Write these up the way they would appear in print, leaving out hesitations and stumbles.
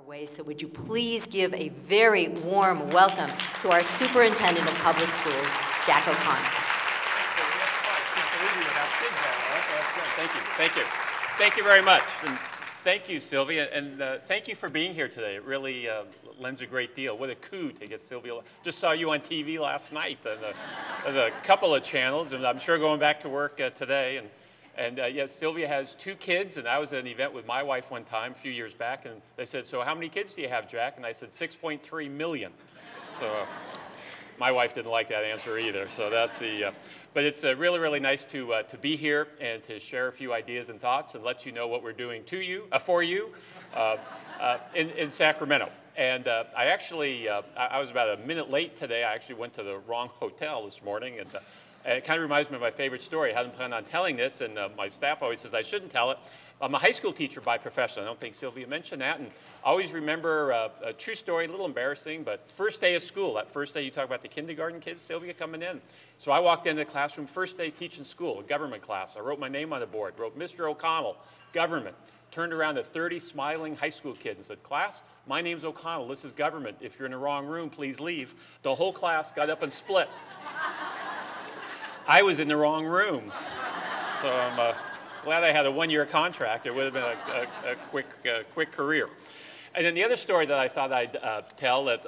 underway, so would you please give a very warm welcome to our Superintendent of Public Schools, Jack O'Connell. Thank you very much. And thank you, Sylvia, and thank you for being here today. It really lends a great deal. What a coup to get Sylvia. Just saw you on TV last night on a couple of channels, and I'm sure going back to work today. And yes, Sylvia has 2 kids, and I was at an event with my wife one time a few years back, and they said, "So how many kids do you have, Jack?" And I said, 6.3 million. So my wife didn't like that answer either. So that's the, but it's really, really nice to be here and to share a few ideas and thoughts and let you know what we're doing for you in Sacramento. And I actually, I was about a minute late today. I actually went to the wrong hotel this morning, and it kind of reminds me of my favorite story. I hadn't planned on telling this, and my staff always says I shouldn't tell it. I'm a high school teacher by profession. I don't think Sylvia mentioned that. And I always remember a true story, a little embarrassing, but first day of school, that first day you talk about the kindergarten kids, Sylvia coming in. So I walked into the classroom, first day teaching school, a government class. I wrote my name on the board, wrote Mr. O'Connell, government. Turned around to 30 smiling high school kids and said, "Class, my name's O'Connell. This is government. If you're in the wrong room, please leave." The whole class got up and split. I was in the wrong room. So I'm glad I had a 1-year contract. It would have been a quick career. And then the other story that I thought I'd tell, kind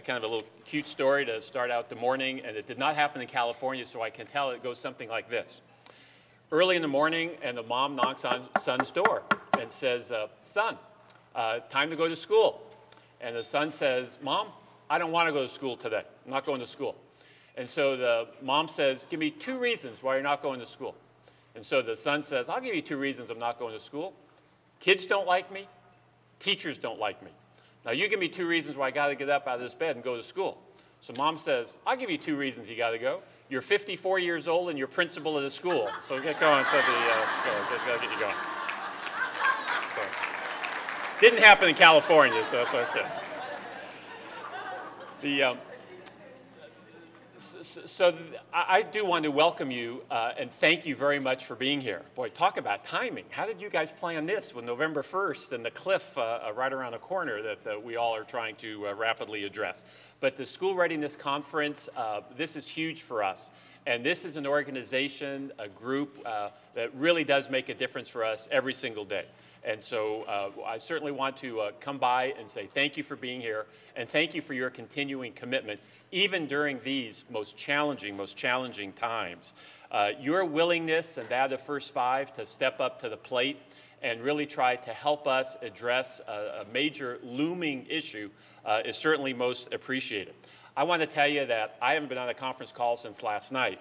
of a little cute story to start out the morning, and it did not happen in California, so I can tell it goes something like this. Early in the morning, and the mom knocks on son's door and says, "Son, time to go to school." And the son says, "Mom, I don't want to go to school today. I'm not going to school." And so the mom says, "Give me 2 reasons why you're not going to school." And so the son says, "I'll give you 2 reasons I'm not going to school. Kids don't like me. Teachers don't like me. Now you give me 2 reasons why I got to get up out of this bed and go to school." So mom says, "I'll give you 2 reasons you got to go. You're 54 years old and you're principal of the school." So get going to the school. Get you going. So, didn't happen in California, so that's okay. So I do want to welcome you and thank you very much for being here. Boy, talk about timing. How did you guys plan this with November 1st and the cliff right around the corner that we all are trying to rapidly address? But the School Readiness Conference, this is huge for us. And this is an organization, a group that really does make a difference for us every single day. And so I certainly want to come by and say thank you for being here, and thank you for your continuing commitment, even during these most challenging times. Your willingness and that of First Five to step up to the plate and really try to help us address a major looming issue is certainly most appreciated. I want to tell you that I haven't been on a conference call since last night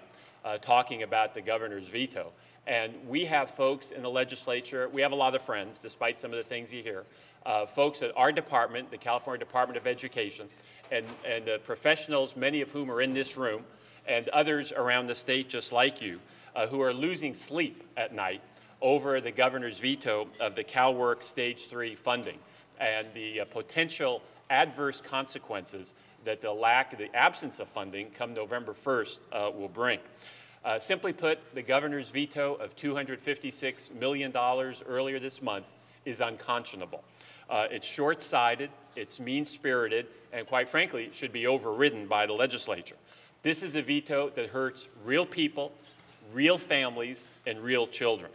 talking about the governor's veto. And we have folks in the legislature, we have a lot of friends, despite some of the things you hear, folks at our department, the California Department of Education, and professionals, many of whom are in this room, and others around the state just like you, who are losing sleep at night over the governor's veto of the CalWORK Stage 3 funding and the potential adverse consequences that the absence of funding come November 1st will bring. Simply put, the governor's veto of $256 million earlier this month is unconscionable. It's short-sighted, it's mean-spirited, and quite frankly, it should be overridden by the legislature. This is a veto that hurts real people, real families, and real children.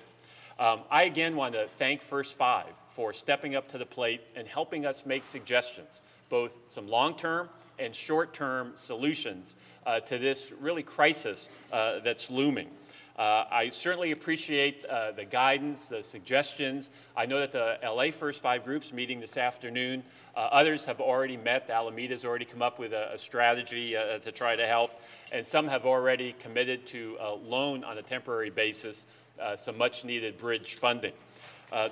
I again want to thank First Five for stepping up to the plate and helping us make suggestions, both some long-term and short-term solutions to this really crisis that's looming. I certainly appreciate the guidance, the suggestions. I know that the LA First Five group's meeting this afternoon. Others have already met. Alameda's already come up with a strategy to try to help. And some have already committed to loan on a temporary basis some much-needed bridge funding.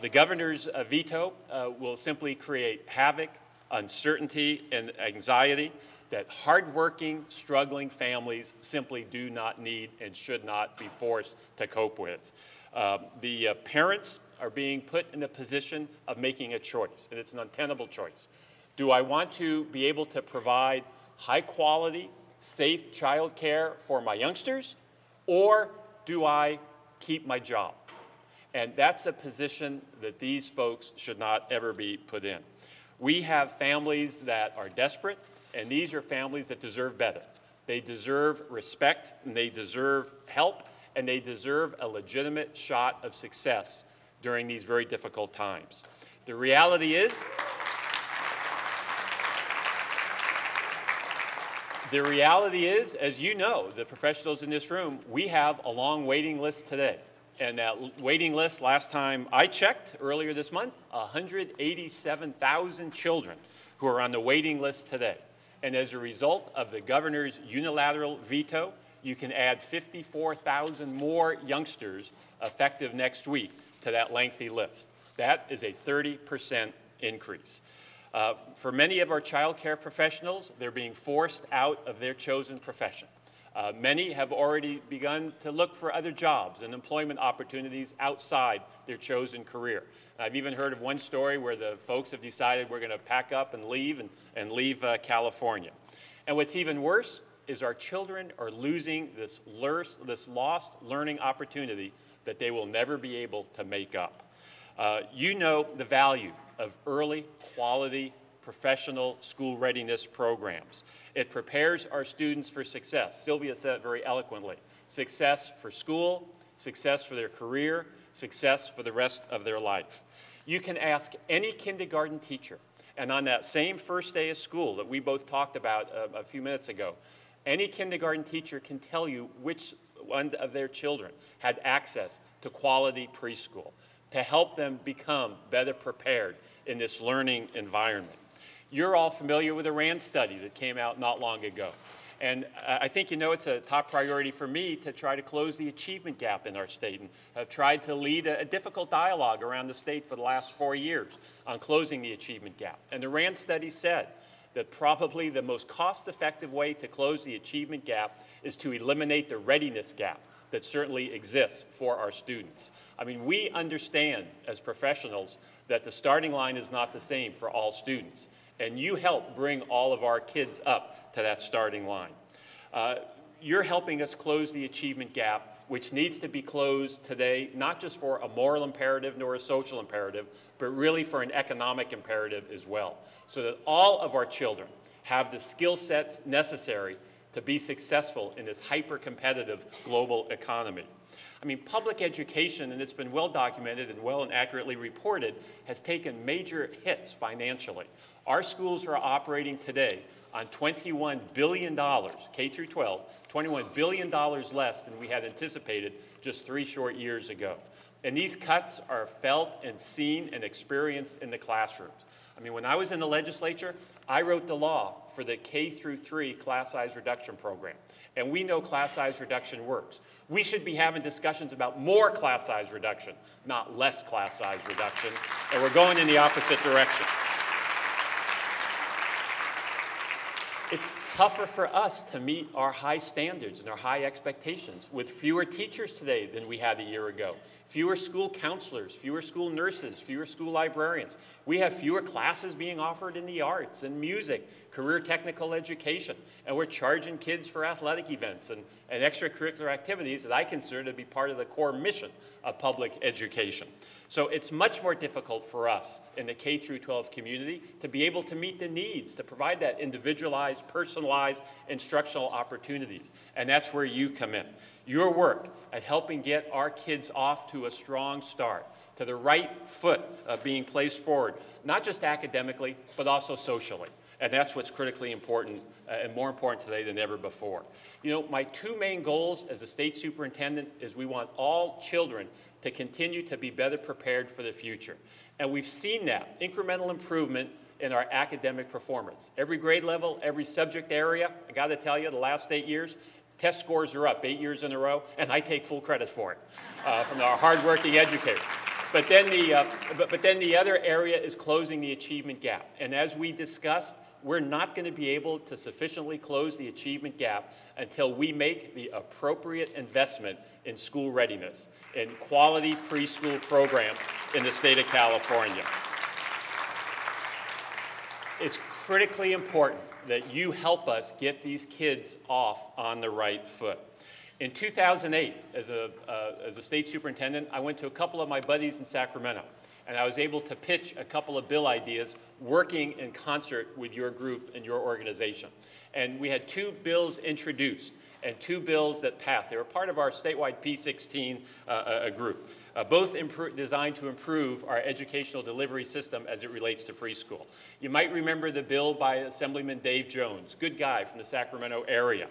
The governor's veto will simply create havoc, uncertainty, and anxiety that hardworking, struggling families simply do not need and should not be forced to cope with. The parents are being put in the position of making a choice, and it's an untenable choice. Do I want to be able to provide high-quality, safe child care for my youngsters, or do I keep my job? And that's a position that these folks should not ever be put in. We have families that are desperate, and these are families that deserve better. They deserve respect, and they deserve help, and they deserve a legitimate shot of success during these very difficult times. The reality is, as you know, the professionals in this room, we have a long waiting list today. And that waiting list, last time I checked, earlier this month, 187,000 children who are on the waiting list today. And as a result of the governor's unilateral veto, you can add 54,000 more youngsters effective next week to that lengthy list. That is a 30% increase. For many of our child care professionals, they're being forced out of their chosen profession. Many have already begun to look for other jobs and employment opportunities outside their chosen career. I've even heard of one story where the folks have decided we're going to pack up and leave California. And what's even worse is our children are losing this lost learning opportunity that they will never be able to make up. You know the value of early, quality, professional school readiness programs. It prepares our students for success. Sylvia said it very eloquently. Success for school, success for their career, success for the rest of their life. You can ask any kindergarten teacher, and on that same first day of school that we both talked about a few minutes ago, any kindergarten teacher can tell you which one of their children had access to quality preschool to help them become better prepared in this learning environment. You're all familiar with the RAND study that came out not long ago. And I think you know it's a top priority for me to try to close the achievement gap in our state. And I've tried to lead a difficult dialogue around the state for the last 4 years on closing the achievement gap. And the RAND study said that probably the most cost-effective way to close the achievement gap is to eliminate the readiness gap that certainly exists for our students. I mean, we understand as professionals that the starting line is not the same for all students. And you help bring all of our kids up to that starting line. You're helping us close the achievement gap, which needs to be closed today, not just for a moral imperative nor a social imperative, but really for an economic imperative as well, so that all of our children have the skill sets necessary to be successful in this hyper-competitive global economy. I mean, public education, and it's been well documented and well and accurately reported, has taken major hits financially. Our schools are operating today on $21 billion, K through 12, $21 billion less than we had anticipated just 3 short years ago. And these cuts are felt and seen and experienced in the classrooms. I mean, when I was in the legislature, I wrote the law for the K through 3 class size reduction program. And we know class size reduction works. We should be having discussions about more class size reduction, not less class size reduction. And we're going in the opposite direction. It's tougher for us to meet our high standards and our high expectations with fewer teachers today than we had a year ago. Fewer school counselors, fewer school nurses, fewer school librarians. We have fewer classes being offered in the arts and music, career technical education, and we're charging kids for athletic events and extracurricular activities that I consider to be part of the core mission of public education. So it's much more difficult for us in the K through 12 community to be able to meet the needs, to provide that individualized, personalized instructional opportunities. And that's where you come in. Your work at helping get our kids off to a strong start, to the right foot of being placed forward, not just academically, but also socially. And that's what's critically important and more important today than ever before. You know, my 2 main goals as a state superintendent is we want all children to continue to be better prepared for the future. And we've seen that incremental improvement in our academic performance. Every grade level, every subject area, I got to tell you, the last 8 years, test scores are up 8 years in a row, and I take full credit for it from our hardworking educators. But then the other area is closing the achievement gap. And as we discussed, we're not going to be able to sufficiently close the achievement gap until we make the appropriate investment in school readiness, in quality preschool programs in the state of California. It's critically important that you help us get these kids off on the right foot. In 2008, as a state superintendent, I went to a couple of my buddies in Sacramento, and I was able to pitch a couple of bill ideas working in concert with your group and your organization. And we had 2 bills introduced and 2 bills that passed. They were part of our statewide P16 group, both designed to improve our educational delivery system as it relates to preschool. You might remember the bill by Assemblyman Dave Jones, good guy from the Sacramento area.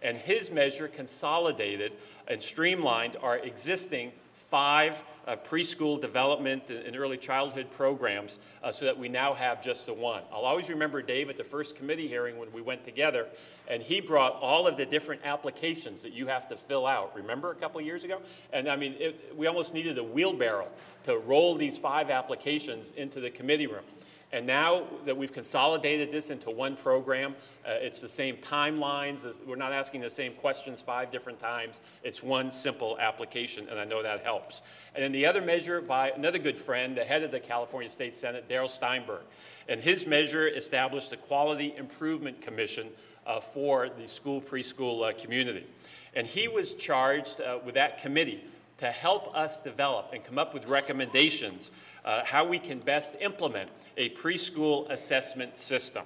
And his measure consolidated and streamlined our existing 5 preschool development and early childhood programs so that we now have just the one. I'll always remember Dave at the first committee hearing when we went together, and he brought all of the different applications that you have to fill out. Remember a couple of years ago? And I mean, we almost needed a wheelbarrow to roll these 5 applications into the committee room. And now that we've consolidated this into one program, it's the same timelines. We're not asking the same questions 5 different times. It's one simple application, and I know that helps. And then the other measure by another good friend, the head of the California State Senate, Darrell Steinberg. And his measure established the Quality Improvement Commission for the preschool community. And he was charged with that committee to help us develop and come up with recommendations how we can best implement a preschool assessment system.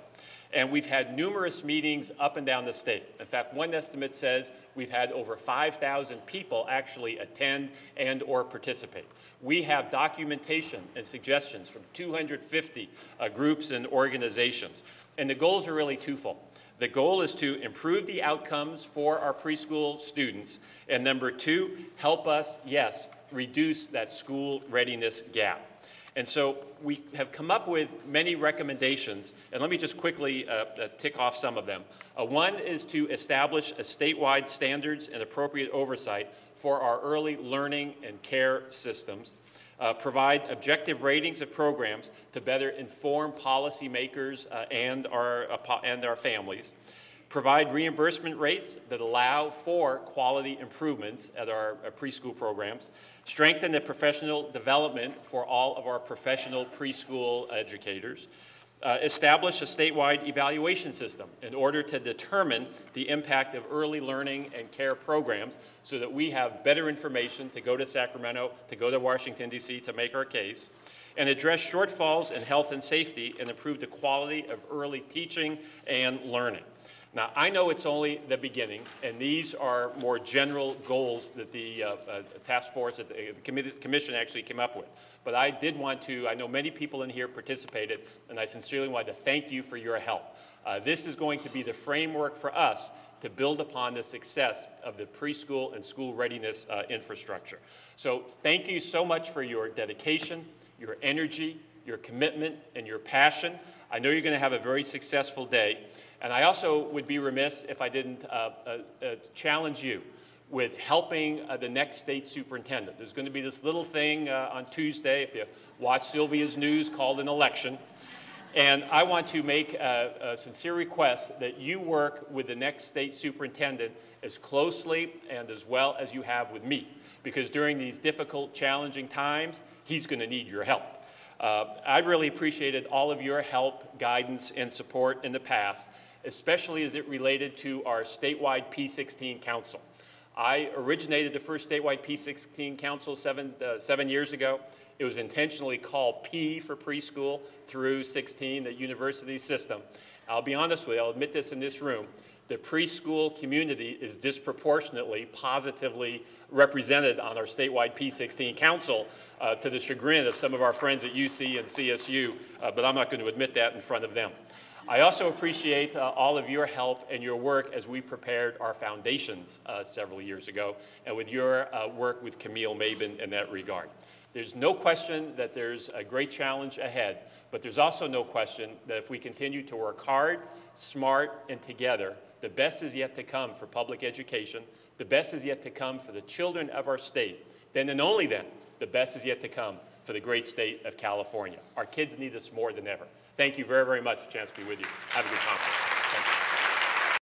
And we've had numerous meetings up and down the state. In fact, one estimate says we've had over 5,000 people actually attend and or participate. We have documentation and suggestions from 250 groups and organizations. And the goals are really twofold. The goal is to improve the outcomes for our preschool students, and number 2, help us, yes, reduce that school readiness gap. And so we have come up with many recommendations, and let me just quickly tick off some of them. One is to establish a statewide standards and appropriate oversight for our early learning and care systems. Provide objective ratings of programs to better inform policymakers and our families. Provide reimbursement rates that allow for quality improvements at our preschool programs. Strengthen the professional development for all of our professional preschool educators. Establish a statewide evaluation system in order to determine the impact of early learning and care programs so that we have better information to go to Sacramento, to go to Washington, D.C. to make our case. And address shortfalls in health and safety and improve the quality of early teaching and learning. Now, I know it's only the beginning, and these are more general goals that the task force, that the commission actually came up with. But I did want to, I know many people in here participated, and I sincerely want to thank you for your help. This is going to be the framework for us to build upon the success of the preschool and school readiness infrastructure. So thank you so much for your dedication, your energy, your commitment, and your passion. I know you're going to have a very successful day. And I also would be remiss if I didn't challenge you with helping the next state superintendent. There's going to be this little thing on Tuesday, if you watch Sylvia's news, called an election. And I want to make a sincere request that you work with the next state superintendent as closely and as well as you have with me. Because during these difficult, challenging times, he's going to need your help. I've really appreciated all of your help, guidance, and support in the past, especially as it related to our statewide P16 Council. I originated the first statewide P16 Council seven years ago. It was intentionally called P for preschool through 16, the university system. I'll be honest with you, I'll admit this in this room, the preschool community is disproportionately, positively represented on our statewide P16 Council to the chagrin of some of our friends at UC and CSU, but I'm not going to admit that in front of them. I also appreciate all of your help and your work as we prepared our foundations several years ago, and with your work with Camille Mabin in that regard. There's no question that there's a great challenge ahead, but there's also no question that if we continue to work hard, smart, and together, the best is yet to come for public education, the best is yet to come for the children of our state, then and only then, the best is yet to come for the great state of California. Our kids need us more than ever. Thank you very, very much. A chance to be with you. Have a good conference.